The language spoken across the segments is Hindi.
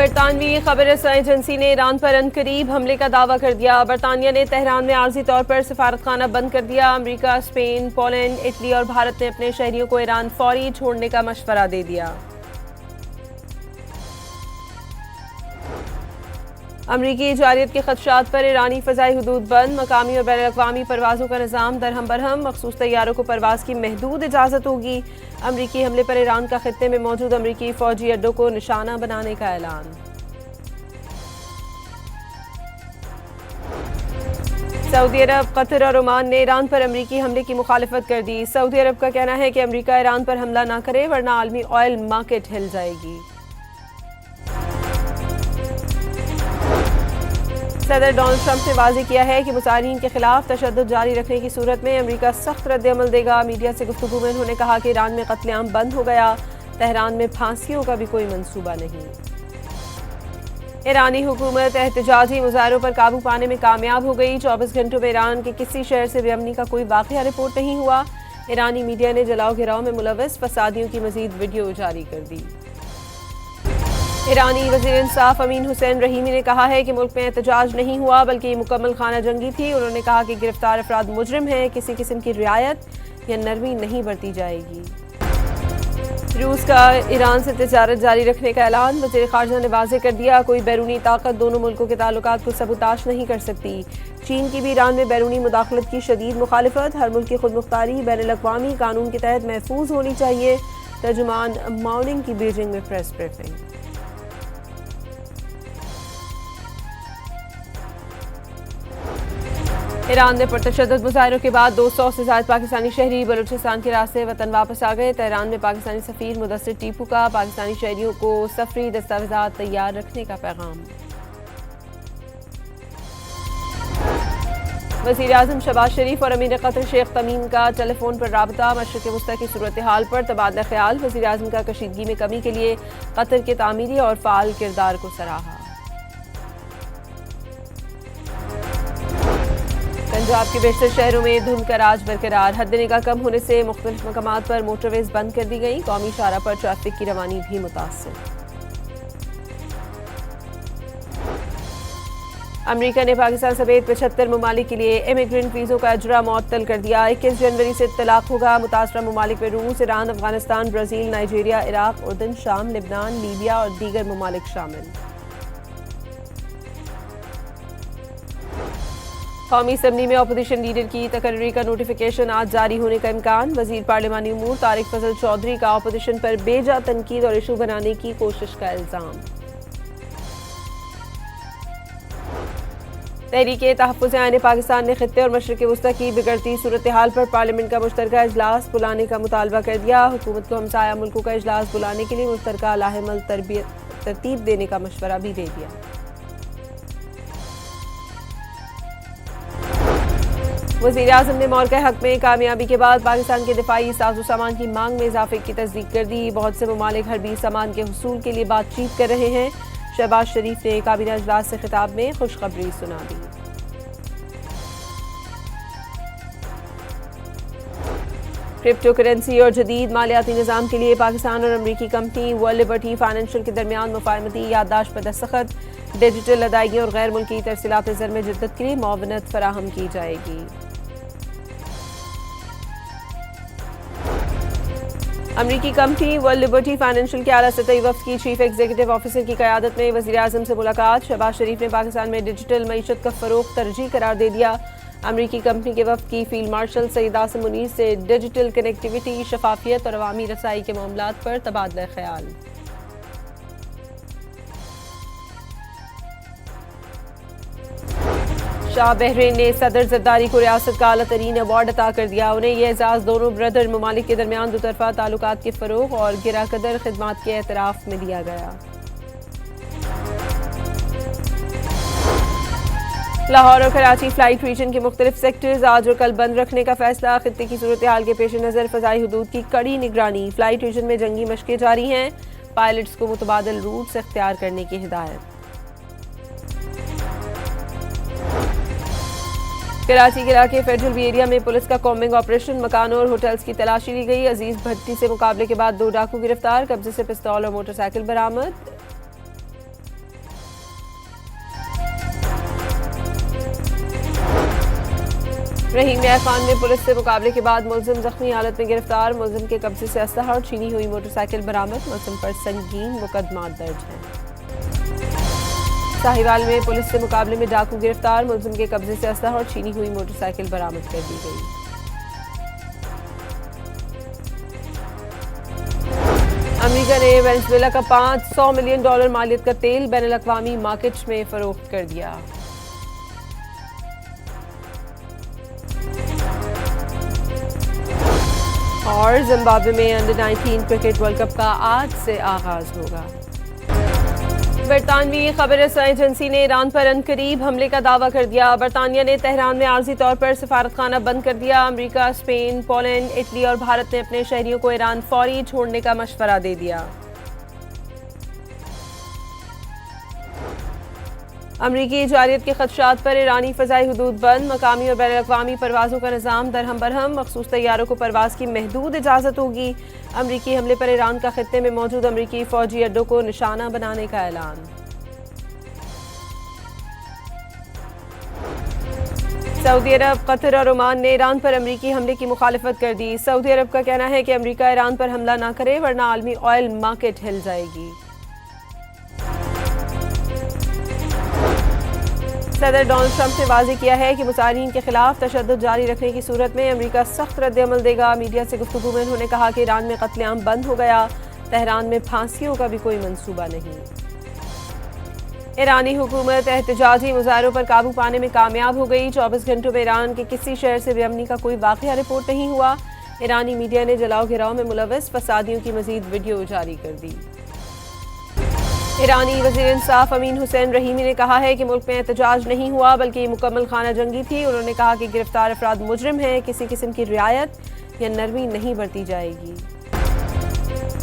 बरतानवी खबर रसां एजेंसी ने ईरान पर अनकरीब हमले का दावा कर दिया। बरतानिया ने तेहरान में आर्जी तौर पर सफारतखाना बंद कर दिया। अमरीका, स्पेन, पोलैंड, इटली और भारत ने अपने शहरियों को ईरान फौरी छोड़ने का मशवरा दे दिया। अमरीकी जारियत के खदशात पर ईरानी फ़ज़ाई हदूद बंद, मकामी और बैनुल-अक़वामी परवाज़ों का निज़ाम दरहम बरहम, मखसूस तैयारों को परवाज़ की महदूद इजाज़त होगी। अमरीकी हमले पर ईरान का खित्ते में मौजूद अमरीकी फ़ौजी अड्डों को निशाना बनाने का ऐलान। सऊदी अरब, कतर और ओमान ने ईरान पर अमरीकी हमले की मुखालिफत कर दी। सऊदी अरब का कहना है कि अमरीका ईरान पर हमला न करे वरना आलमी ऑयल मार्केट हिल जाएगी। सदर डोनाल्ड ट्रंप ने वाज़ेह किया है कि मुजाहिरीन के खिलाफ तशद्दुद जारी रखने की सूरत में अमरीका सख्त रद्द-ए-अमल देगा। मीडिया से गुफ्तगू में उन्होंने कहा कि ईरान में कत्लेआम बंद हो गया, तेहरान में फांसियों का भी कोई मंसूबा नहीं। ईरानी हुकूमत एहतजाजी मुजाहिरों पर काबू पाने में कामयाब हो गई। 24 घंटों में ईरान के किसी शहर से बेअमनी का कोई वाक़या रिपोर्ट नहीं हुआ। ईरानी मीडिया ने जलाओ गिराव में मुलव्वस फसादियों की मजीद वीडियो जारी कर दी। ईरानी वज़ीर इंसाफ अमीन हुसैन रहीमी ने कहा है कि मुल्क में एहतजाज नहीं हुआ बल्कि ये मुकम्मल खाना जंगी थी। उन्होंने कहा कि गिरफ्तार अफराद मुजरिम हैं, किसी किस्म की रियायत या नरमी नहीं बरती जाएगी। रूस का ईरान से तिजारत जारी रखने का ऐलान, वज़ीर ख़ारजा ने वाज़ेह कर दिया कोई बैरूनी ताकत दोनों मुल्कों के ताल्लुकात को सबूताश नहीं कर सकती। चीन की भी ईरान में बैरूनी मुदाखलत की शदीद मुखालिफत, हर मुल्क की खुद मुख्तारी बैनुल-अक़वामी कानून के तहत महफूज होनी चाहिए। तर्जुमान मॉर्निंग की बीजिंग में प्रेस ब्रीफिंग। ईरान में पुरतशद्दुद मुजाहिरों के बाद 200 से ज़ायद पाकिस्तानी शहरी बलूचिस्तान के रास्ते वतन वापस आ गए। तेहरान में पाकिस्तानी सफ़ीर मुदस्सिर टीपू का पाकिस्तानी शहरियों को सफरी दस्तावेज़ात तैयार रखने का पैगाम। वज़ीर आज़म शहबाज शरीफ और अमीर क़तर शेख तमीम का टेलीफोन पर राबता, मशरिक़ वस्ता की सूरत हाल पर तबादला ख्याल। वज़ीर आज़म का कशीदगी में कमी के लिए क़तर के तामीरी और फ़ाल किरदार को सराहा। पंजाब के बेशतर शहरों में धुंध का राज बरकरार, हद निगाह कम होने से मुख्तलिफ मकामात पर मोटरवेज बंद कर दी गई। कौमी शाहरा पर ट्रैफिक की रवानी भी मुतासिर। अमरीका ने पाकिस्तान समेत 75 ममालिक के लिए इमिग्रेंट वीज़ों का अजरा मुअत्तल कर दिया। 21 जनवरी से इत्तलाक होगा। मुतासरा ममालिक में रूस, Iran, Afghanistan, Brazil, Nigeria, Iraq, उर्दन, शाम, लिबनान, लीबिया और दीगर ममालिक शामिल। कौमी असम्बली में अपोजिशन लीडर की तकर्री का नोटिफिकेशन आज जारी होने का इम्कान। वजीर पार्लिमानी उमूर तारिक फजल चौधरी का अपोजिशन पर बेजा तनकीद और इशू बनाने की कोशिश का इल्जाम। तहरीके तहफ़्फ़ुज़ आईन पाकिस्तान ने खित्ते और मशरिक़ वस्ता की बिगड़ती सूरत हाल पर पार्लियामेंट का मुश्तरका इजलास बुलाने का मुतालबा कर दिया। हुकूमत को हमसाया मुल्कों का इजलास बुलाने के लिए मुश्तरका लाहेमल तरतीब देने का मशवरा भी दे दिया। वज़ीर आज़म ने मौलक़े हक़ में कामयाबी के बाद पाकिस्तान के दिफाई साजो सामान की मांग में इजाफे की तस्दीक कर दी। बहुत से ममालिक हरबी सामान के हुसूल के लिए बातचीत कर रहे हैं। शहबाज शरीफ ने काबीना इजलास से खिताब में खुशखबरी सुना दी। क्रिप्टो करेंसी और जदीद मालियाती निज़ाम के लिए पाकिस्तान और अमरीकी कंपनी वर्ल्ड लिबर्टी फाइनेंशियल के दरमियान मुफाहमती याददाश्त पर दस्तखत। डिजिटल अदायगी और गैर मुल्की तरसीलात ज़र में जिद्दत के लिए मुआवनत फराहम की जाएगी। अमरीकी कंपनी वर्ल्ड लिबर्टी फाइनेंशियल के आला सतही वफ़द की चीफ एग्जीक्यूटिव ऑफिसर की क़यादत में वज़ीर आज़म से मुलाकात। शहबाज शरीफ ने पाकिस्तान में डिजिटल मईशत का फ़रोग़ तरजीह करार दे दिया। अमरीकी कंपनी के वफ़द की फील्ड मार्शल सईद आसिम मुनीर से डिजिटल कनेक्टिविटी, शफाफियत और अवामी रसाई के मामलात पर तबादला ख्याल। शाह बहरीन ने सदर जरदारी को रियासत का आला तरीन अवार्ड अता कर दिया। उन्हें यह एजाज़ दोनों ब्रदर ममालिक के दरमियान दुतरफा ताल्लुकात के फ़रोग़ और गिरा कदर खिदमात के एतराफ़ में दिया गया। लाहौर और कराची फ्लाइट रीजन के मुख्तलिफ सेक्टर्स आज और कल बंद रखने का फैसला। खित्ते की सूरत हाल के पेश नज़र फ़ज़ाई हदूद की कड़ी निगरानी। फ्लाइट रीजन में जंगी मशक़ें जारी हैं। पायलट्स को मुतबादिल रूट्स इख्तियार करने की हिदायत। कराची के इलाके फेडरल बी एरिया में पुलिस का कॉम्बिंग ऑपरेशन, मकानों और होटल्स की तलाशी ली गई। अजीज भट्टी से मुकाबले के बाद 2 डाकू गिरफ्तार, कब्जे से पिस्तौल और मोटरसाइकिल बरामद। रहीम यार खान में पुलिस से मुकाबले के बाद मुलजिम जख्मी हालत में गिरफ्तार। मुलजिम के कब्जे से असलहा और छीनी हुई मोटरसाइकिल बरामद। मुलजिम पर संगीन मुकदमा दर्ज है। साहिवाल में पुलिस से मुकाबले में डाकू गिरफ्तार। मुलजिम के कब्जे से असलहा और छीनी हुई मोटरसाइकिल बरामद कर दी गई। अमेरिका ने वेनेजुएला का $500 मिलियन मालियत का तेल बैनुल अक़वामी मार्केट में फरोख्त कर दिया। और जिम्बाब्वे में अंडर 19 क्रिकेट वर्ल्ड कप का आज से आगाज होगा। बरतानवी खबर रसाई एजेंसी ने ईरान पर अनकरीब हमले का दावा कर दिया। बरतानिया ने तेहरान में आर्जी तौर पर सफारतखाना बंद कर दिया। अमेरिका, स्पेन, पोलैंड, इटली और भारत ने अपने शहरियों को ईरान फौरी छोड़ने का मशवरा दे दिया। अमरीकी जारियत के खदशात पर ईरानी फ़ज़ाई हुदूद बंद। मकामी और बैनुल अक़वामी परवाज़ों का निज़ाम दरहम बरहम। मखसूस तैयारों को परवाज़ की महदूद इजाज़त होगी। अमरीकी हमले पर ईरान का खित्ते में मौजूद अमरीकी फ़ौजी अड्डों को निशाना बनाने का ऐलान। सऊदी अरब, कतर और ओमान ने ईरान पर अमरीकी हमले की मुखालिफत कर दी। सऊदी अरब का कहना है कि अमरीका ईरान पर हमला न करे वरना आलमी ऑयल मार्केट हिल जाएगी। सदर डोनाल्ड ट्रंप ने वाज़ेह किया है कि मुजाहिरीन के खिलाफ तशद्दुद जारी रखने की सूरत में अमरीका सख्त रद्द-ए-अमल देगा। मीडिया से गुफ्तगू में उन्होंने कहा कि ईरान में कत्लेआम बंद हो गया। तेहरान में फांसियों का भी कोई मंसूबा नहीं। ईरानी हुकूमत एहतजाजी मुजाहिरों पर काबू पाने में कामयाब हो गई। 24 घंटों में ईरान के किसी शहर से बेअमनी का कोई वाक़या रिपोर्ट नहीं हुआ। ईरानी मीडिया ने जलाओ गिराव में मुलव्वस फसादियों की मजीद वीडियो जारी कर दी। ईरानी वज़ीर इंसाफ अमीन हुसैन रहीमी ने कहा है कि मुल्क में एहतजाज नहीं हुआ बल्कि मुकम्मल खाना जंगी थी। उन्होंने कहा कि गिरफ्तार अफराद मुजरिम हैं, किसी किस्म की रियायत या नरमी नहीं बरती जाएगी।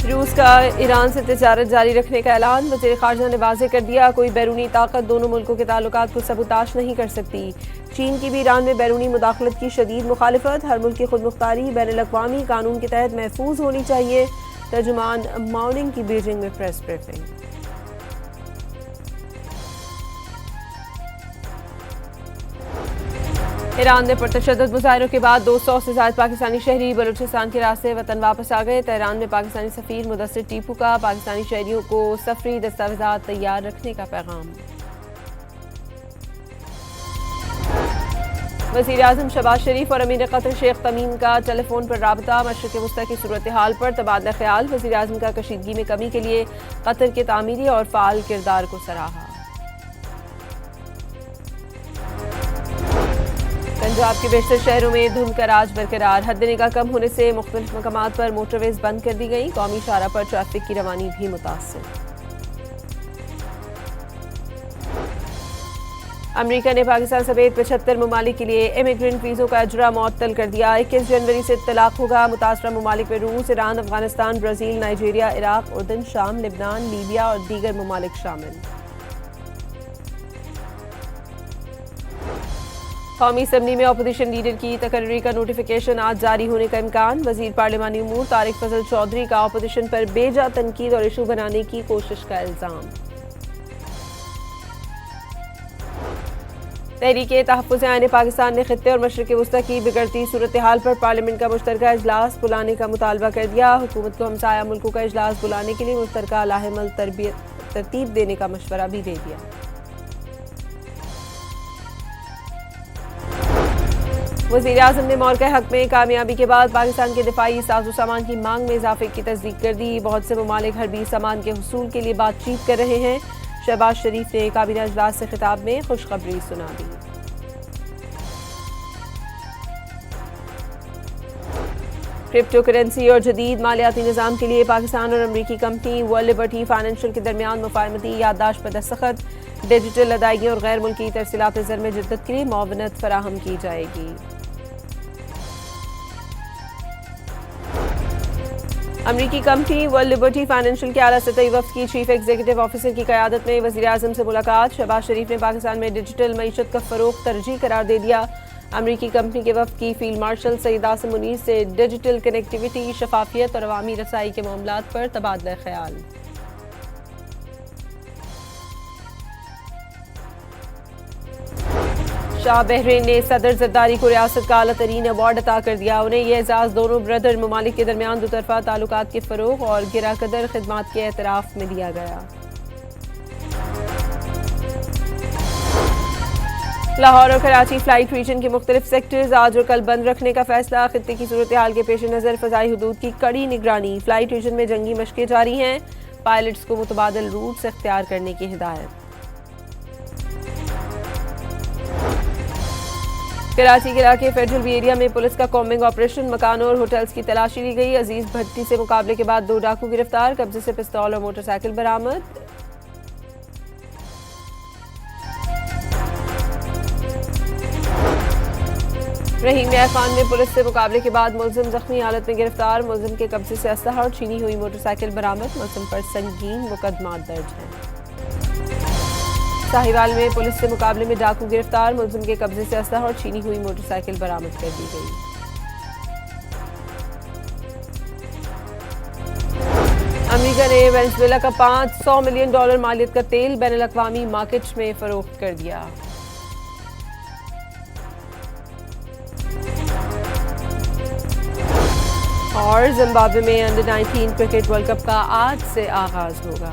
रूस का ईरान से तिजारत जारी रखने का ऐलान। वज़ीर ख़ारजा ने वाज़ेह कर दिया, कोई बैरूनी ताकत दोनों मुल्कों के ताल्लुकात को सबूताश नहीं कर सकती। चीन की भी ईरान में बैरूनी मुदाखलत की शदीद मुखालिफत। हर मुल्क की खुदमुख्तारी बैनुल अक़वामी कानून के तहत महफूज होनी चाहिए। तर्जुमान माउनिंग की बीजिंग में प्रेस ब्रीफिंग। ईरान ने पुरतशद्दुद मुजाहिरों के बाद 200 से ज़ायद पाकिस्तानी शहरी बलूचिस्तान के रास्ते वतन वापस आ गए। तेहरान में पाकिस्तानी सफ़ीर मुदस्सिर टीपू का पाकिस्तानी शहरियों को सफरी दस्तावेज़ात तैयार रखने का पैगाम। वज़ीर आज़म शहबाज शरीफ और अमीर क़तर शेख तमीम का टेलीफोन पर राबता। मशरिक़ वस्ता की सूरत हाल पर तबादला ख्याल। वज़ीर आज़म का कशीदगी में कमी के लिए क़तर के तामीरी और फ़ाल किरदार को सराहा। पंजाब के बेशतर शहरों में धुंध का राज बरकरार। हद निगाह कम होने से मुख्तलिफ मकामात पर मोटरवेज बंद कर दी गई। कौमी शाहरा पर ट्रैफिक की रवानी भी मुतासिर। अमरीका ने पाकिस्तान समेत 75 ममालिक के लिए इमिग्रेंट वीज़ों का अजरा मुअत्तल कर दिया। 21 जनवरी से तलाक होगा। मुतासरा ममालिक में रूस, Iran, Afghanistan, Brazil, Nigeria, Iraq, उर्दन, शाम, लिबनान, लीबिया और दीगर ममालिक शामिल। कौमी असम्बली में अपोजिशन लीडर की तकर्री का नोटिफिकेशन आज जारी होने का इम्कान। वज़ीर पार्लिमानी उमूर तारिक फजल चौधरी का अपोजिशन पर बेजा तनकीद और इशू बनाने की कोशिश का इल्ज़ाम। तहरीके तहफ़्फ़ुज़ आईन पाकिस्तान ने खित्ते और मशरिक़ वस्ता की बिगड़ती सूरत हाल पर पार्लियामेंट का मुश्तरका इजलास बुलाने का मुतालबा कर दिया। हुकूमत को हमसाया मुल्कों का इजलास बुलाने के लिए मुश्तरका लाहेमल तरतीब देने का मशवरा भी दे दिया। वज़ीर आज़म ने मौल के हक़ में कामयाबी के बाद पाकिस्तान के दिफाई साजो सामान की मांग में इजाफे की तस्दीक कर दी। बहुत से ममालिक हरबी सामान के हुसूल के लिए बातचीत कर रहे हैं। शहबाज शरीफ ने काबीना इजलास से खिताब में खुशखबरी सुना दी। क्रिप्टो करेंसी और जदीद मालियाती निज़ाम के लिए पाकिस्तान और अमरीकी कंपनी वर्ल्ड लिबर्टी फाइनेंशियल के दरमियान मुफाहमती याददाश्त पर दस्तखत। डिजिटल अदायगी और गैर मुल्की तरसीलात ज़र में जिद्दत के लिए मुआवनत फराहम की जाएगी। अमरीकी कंपनी वर्ल्ड लिबर्टी फाइनेंशियल के आला सतही वफ़द की चीफ एग्जीक्यूटिव ऑफिसर की क़यादत में वज़ीर आज़म से मुलाकात। शहबाज शरीफ ने पाकिस्तान में डिजिटल मईशत का फ़रोग़ तरजीह करार दे दिया। अमरीकी कंपनी के वफ़द की फील्ड मार्शल सईद आसिम मुनीर से डिजिटल कनेक्टिविटी, शफाफियत और अवामी रसाई के मामलात पर तबादला ख्याल। शाह बहरीन ने सदर जरदारी को रियासत का आला तरीन अवार्ड अता कर दिया। उन्हें यह एजाज़ दोनों ब्रदर ममालिक के दरमियान दुतरफा ताल्लुकात के फ़रोग़ और गिरा कदर खिदमात के एतराफ़ में दिया गया। लाहौर और कराची फ्लाइट रीजन के मुख्तलिफ सेक्टर्स आज और कल बंद रखने का फैसला। खित्ते की सूरत हाल के पेश नज़र फ़ज़ाई हुदूद की कड़ी निगरानी। फ्लाइट रीजन में जंगी मशक़ें जारी हैं। पायलट्स को मुतबादिल रूट्स इख्तियार करने की हिदायत। कराची के इलाके फेडरल बी एरिया में पुलिस का कॉम्बिंग ऑपरेशन। मकानों और होटल्स की तलाशी ली गई। अजीज भट्टी से मुकाबले के बाद 2 डाकू गिरफ्तार। कब्जे से पिस्तौल और मोटरसाइकिल बरामद। रहीम यार खान में पुलिस से मुकाबले के बाद मुलजिम जख्मी हालत में गिरफ्तार। मुलजिम के कब्जे से असलहा और छीनी हुई मोटरसाइकिल बरामद। मुलजिम पर संगीन मुकदमा दर्ज है। साहिवाल में पुलिस से मुकाबले में डाकू गिरफ्तार। मुलजिम के कब्जे से असलहा और छीनी हुई मोटरसाइकिल बरामद कर दी गई। अमेरिका ने वेनेजुएला का $500 मिलियन मालियत का तेल बैनुल-अक़वामी मार्केट में फरोख्त कर दिया। और जिम्बाब्वे में अंडर 19 क्रिकेट वर्ल्ड कप का आज से आगाज होगा।